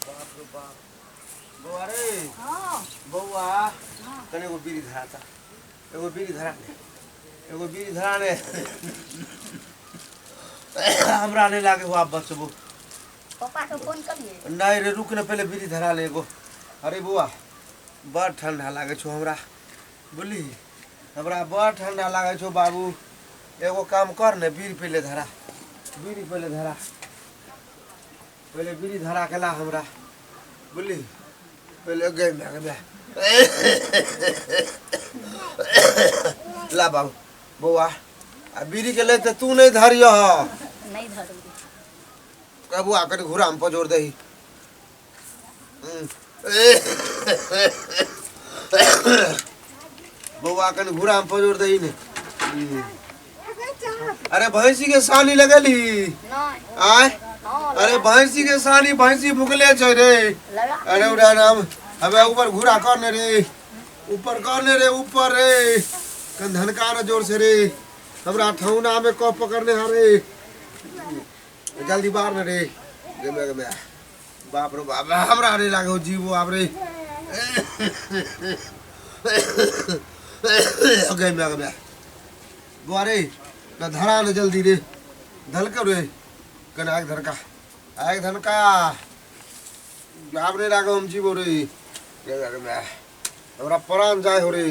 बाप रे बाप बउआ रे बउआ कने एगो बीड़ी धरा था एगो बीड़ी धरा ने हमरा नहीं लागे हो आप बचबो पापा के फोन करिए नहीं रे रुक न पहले बीड़ी धरा ले एगो अरे बुआ बड़ ठंडा लागे छो हमरा बोली हमरा बड़ ठंडा लागे छो बाबू एगो काम कर ने बीड़ी पहले धरा पहले बीड़ी धरा के ला हमरा बोली पहले गए ला बाबू बुआ आ बीड़ी के ले तू नहीं धरियो नहीं धरूंगी कबू आकर घुरा हम पजोड़ दही बउआ कन घुरा हम पजोड़ दही ने अरे भैंसी के सानी लगली आय अरे भैंसी के सानी भैंसी भुगले छ रे अरे उड़ा नाम अबे ऊपर घुरा करने रे ऊपर कन धनकार जोर से रे हमरा ठौना में कप पकड़ने हरे जल्दी बाहर में रे गमे बाप रे बाप हमरा नहीं लागे जीवो आप रे गमे बुआरे न धरा न जल्दी रे धल कर रे कन आग धनका आप नहीं लागे हम जीवो रे गमे हमरा प्राण जाए हो रे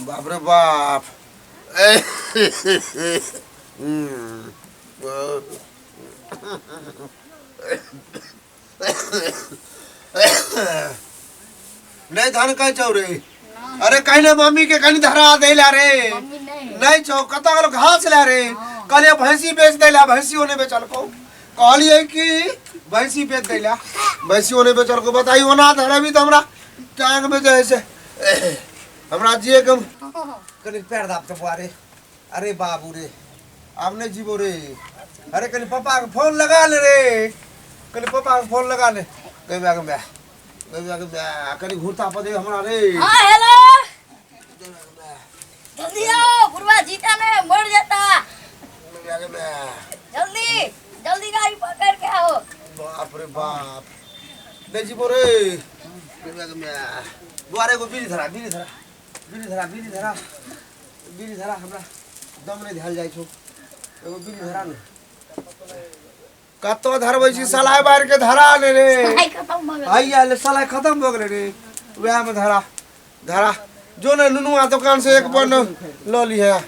बाप रे बाप नहीं धान कहीं छौ रे अरे कहीं ना मम्मी के कहीं धरा दे ला रे नहीं छौ कता गलो घास ला रे कल भैंसी बेच देला भैंसी होने बेचल को कहलिए कि भैंसी बेच देला भैंसी होने बेचल को बताई होना धरा भी तो हमरा टांग में जैसे हमरा जिए कम कनी पैर दाब तो बुआरे अरे बाबू रे आपने जीवो रे अरे कनी पापा का फोन लगा ले रे कनी पापा का फोन लगा ले कनी घूरता पदे हमरा रे हां हेलो जल्दी आओ बुढ़वा जीता ने मर जाता जल्दी गाड़ी पकड़ के आओ बाप रे बाप ले जीवो रे बुआरे को बीड़ी धरा हमरा दम नहीं ध्यान जाय छो एगो बीड़ी धरा ने कतो धरबै छी सलाय बार के धरा ले रे आइया ले सलाय खत्म हो गेले रे वह में धरा जो ने नुनुआ दुकान से एक बन लो ली है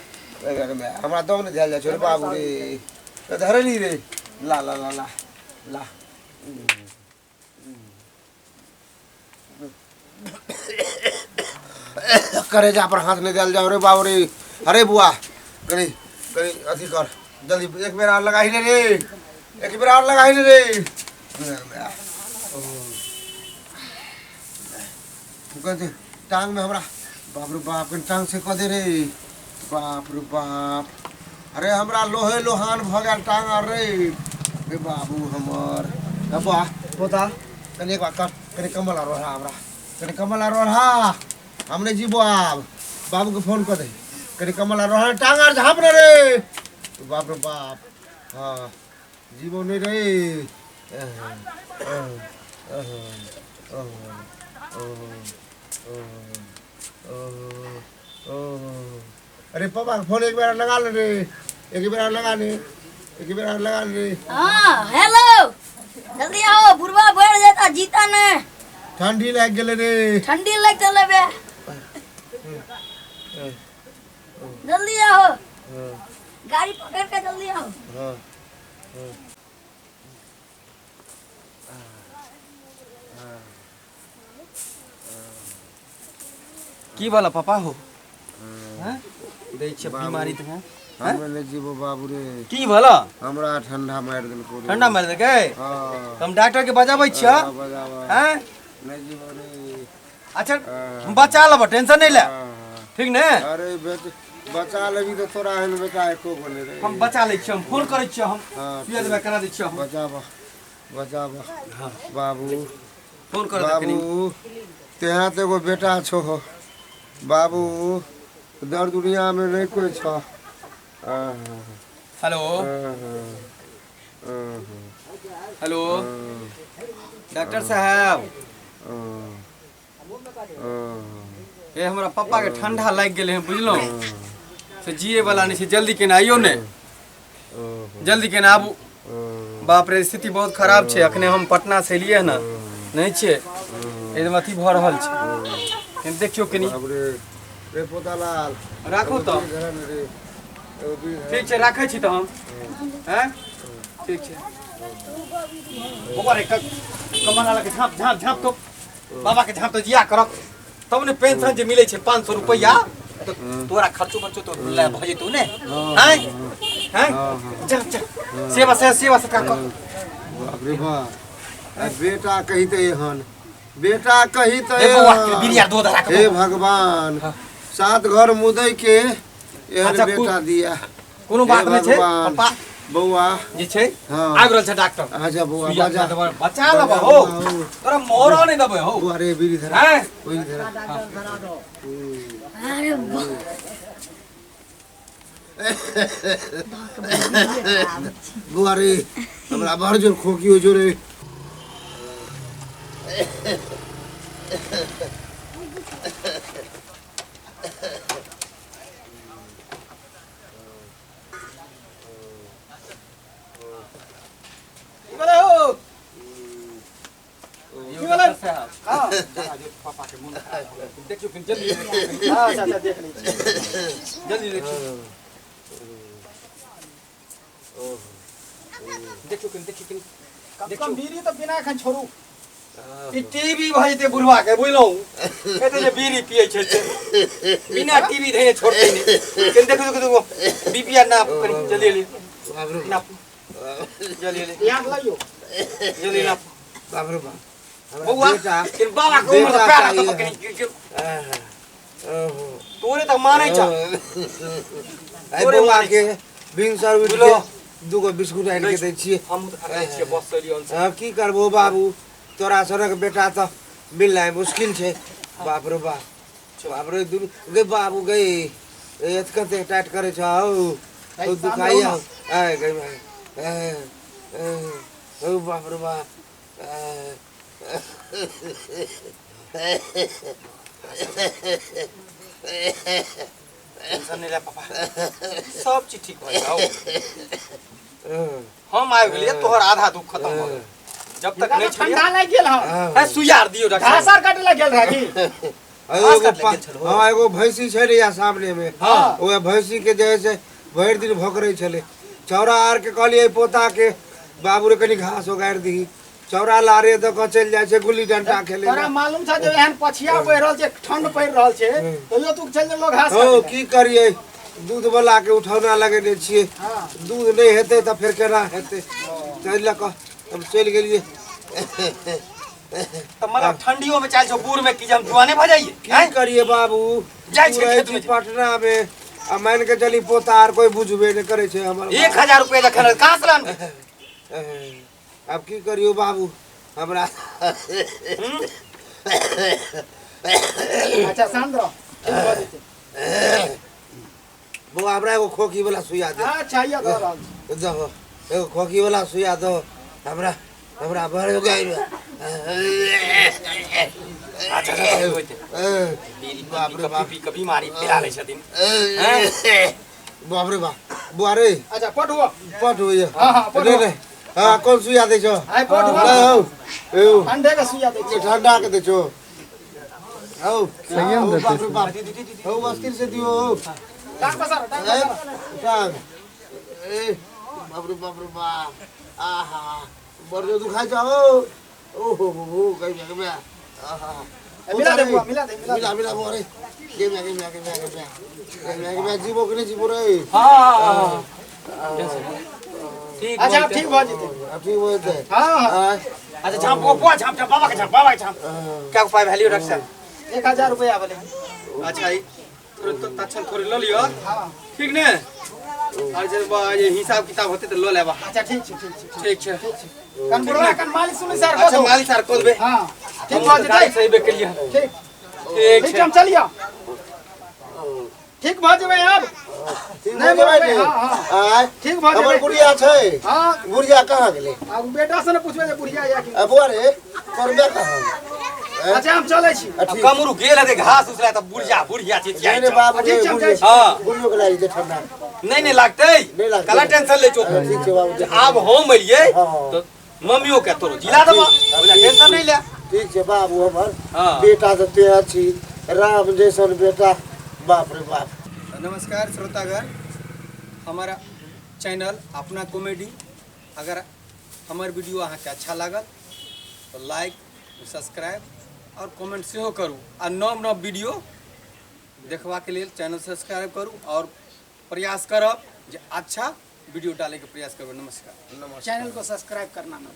हमरा दम नहीं ध्यान जाय छो रे बाबू रे धरली रे ला करे जा पर हाथ नहीं दिया जाओ रे बाबू रे अरे बुआ कहीं अथी कर जल्दी एक बेर और लगाई रे टांग में हमरा बाप रे बाप टांग से कह दे रे बाप रे बाप अरे हमरा लोहान भ गया टांग रे बाबू हमर बुआ पोता कनी एक बार कर कनी कमल रोहा हमरा कनी कमल रोहा हमने जीवो आब बाबू के फोन कर दे कनी कमल रोहा टांग आर झाप रे बाप रे बाप हाँ जीवो नहीं रे अरे पापा फोन एक बार लगा ले रे हां हेलो जल्दी आओ बुढ़वा बढ़ जाता जीता ने ठंडी लग गेले रे ठंडी लग चले बे जल्दी आओ गाड़ी पकड़ के जल्दी आओ की वाला पापा हो हैं दे छ बीमारी त है हमने जीवो बाबू रे की भला हमरा ठंडा मार देल को ठंडा मार दे के हां हम डॉक्टर के बजाबै छ हैं नहीं जीवो रे अच्छा हम बचा लब टेंशन नहीं ले ठीक ने अरे बचा लेबी तो तोरा हन बेटा एको बने रे हम बचा ले छी हम फोन करै छी हम पिया देबे करा दै छी हम बचाबा हां बाबू फोन कर दे बाबू तेहा ते एगो बेटा छो बाबू दर दुनिया में नहीं कोई छ हेलो हेलो डॉक्टर साहब, ये हमारा पापा के ठंडा लग गए हैं बुझलो, से जिए वाला नहीं, जल्दी के आइयो ने, जल्दी के आबू। बाप रे स्थिति बहुत खराब है। अखने हम पटना से लिए ना, नहीं छे एकदम अथी भ रहल छे। देखियो कनी रे पोतालाल राखो तो ठीक है, रखे छी तो हम हैं ठीक है। बाबा रे कमर वाला के झाप झाप झाप तो बाबा के झाप तो जिया करक, तब ने पेंशन जे मिले छे 500 रुपया, तो तोरा खर्चो बर्चो तो ले भ जेतौ ने, हैं हैं जा जा सेवा से का कर। बाप रे बाप, बेटा कहिते हन, बेटा कहिते हे भगवान, 7 घर मुदई के एहन बेटा दिया। कोनो बात नहीं छे पापा, बौआ जे छे हां आब रहल छे डॉक्टर। अच्छा बौआ बचा लेबो हो, तोरा मोरो नहीं देबे हो। अरे बीड़ी धरा, हैं बीड़ी धरा दो। अरे बुआ रे हमरा भर जोर खोकी हो जो रे। पापा के मुंह देखियो कि जल्दी अच्छा देख ली, जल्दी देखियो देखियो देखियो बीड़ी तो बिना खन छोड़ू। ई टीवी भाई ते बुढ़वा के बुझलौ, एते जे बीड़ी पिए छे बिना टीवी धैने छोड़ते नहीं। केन देखो बीपीआर ना करी जल्दी ले ना, जल्दी ले याद लाइयो, जल्दी ना बाप रे बाप। बउआ के बाबा को उम्र पैर तो पकड़ी तोरे त मारै छ। तोरे मार के 20 रुपया दुगो बिस्कुट आनि के दै छियै, हम त खाइ छियै बस चलियन। अब की करबो बाबू, तोरा सनक बेटा त मिलनाइ मुश्किल छै। बाप रे बाप, बाप रे गे बाबू गे एत कते टाइट करे छ हौ, दुखाइ हौ ए गे ओ बाप रे बाप। टेंशन नहीं ले पापा, सब चीज ठीक हो जाओ। हम आइ गेलिए, तोहर आधा दुख खत्म हो गए। जब तक नहीं ठंडा लग गेल है सुइयार दियो डॉक्टर, घासर काटे लग गेल रहा की। हाँ एगो भैंसी छे या सामने में, ओ भैंसी के जैसे भर दिन भोकरे छले। चौरा आर के कहलिए पोता के बाबू रे कनी घास उगाड़ दी, चौरा लारे तो क चल जाय छे गुल्ली डंडा खेले। तोरा मालूम छ जे एहन पछिया बह रहल छे, ठंड पड़ रहल छे, तो यो तू चल लो घास काटे। की करिए, दूध वाला के उठौना लगेने छिए, दूध नहीं हेते त फिर केना हेते, चल लक हम चल गेलिए। तो मतलब ठंडियों में चाहे जो बूर में की हम जुआने भ जाइए। की करिए बाबू, जाय छे खेत में पटना में आ मान के चली पोतार कोई बुझबे नहीं करे छे हमर। 1000 रुपया दखन कहां से लान। अब की करियो बाबू हमरा। अच्छा शांत रहो, वो हमरा एगो खोखी वाला सुइया दे। अच्छा ये दो रहल देखो एगो खोखी वाला सुइया दो हमरा, हमरा भर हो गई। अच्छा बाप रे बाप, कभी मारी पिला ले छथिन। बाप रे बाप, बुआ रे अच्छा पट हुआ, पट हो ये। हां पट हुआ। हां कौन सुइया दे छो? आई पट हुआ ओ ठंडे का सुइया दे छो, ठंडा के दे छो। आओ संयम दे। बाप रे बाप, हो मस्ती से दियो। टांग पसार टांग ए बाप रे बाप, आहा बड़ दुखाई जाओ। ओहो कई में आहा मिला दे बुआ, मिला दे मिला बोरे के में जीवो के नहीं जीवो रे। हां ठीक, अच्छा ठीक भ जेते, ठीक हो जेते। हां अच्छा झाप पोपा झाप बाबा के झाप क्या उपाय वैल्यू रख सर 1000 रुपया बोले। अच्छा ई तो तक्षण थोड़ी ल लियो। हां ठीक ने, और जब ये हिसाब किताब होते तो लो लेबा। अच्छा ठीक छे कन बुढ़वा कन मालिक सुनि सर। अच्छा मालिक सर खोल बे। हां ठीक भ जेते, सही बे के लिए ठीक ठीक हम चलिया। ठीक भ जेबै अब ठीक नहीं हो जेबै बोलबै, ने हाँ, हाँ। आय ठीक भ हमर जेबै बुढ़िया छै हाँ बुढ़िया कहाँ गेलै अब बेटा से ने पूछबै जे बुढ़िया या कि अब रे करबे कहाँ अच्छा हम चलै छी अब कमरू गेल है घास उसला त बुढ़िया बुढ़िया चीज नहीं नहीं बाबू ठीक छै, हम जाइ छी। हाँ। बुढ़ियो के लागि दे ठंडा नहीं लागते नहीं लागतै। कला टेंशन ले चो ठीक छै बाबू आब हम एलिए हाँ। तो मम्मियों के तोरो जिला देबा ओला टेंशन नहीं ले ठीक छै बाबू हमर हाँ। बेटा तो ते अछि राम जैसन बेटा बाप रे बाप। नमस्कार श्रोतागण हमारा चैनल अपना कॉमेडी अगर हमार वीडियो अहाँ के अच्छा लागल तो लाइक सब्सक्राइब और कमेंट सेहो करू आ नव नव वीडियो देखबा के लेल चैनल सब्सक्राइब करू और प्रयास करब जे अच्छा वीडियो डाले के प्रयास करब। नमस्कार। चैनल को सब्सक्राइब करना ना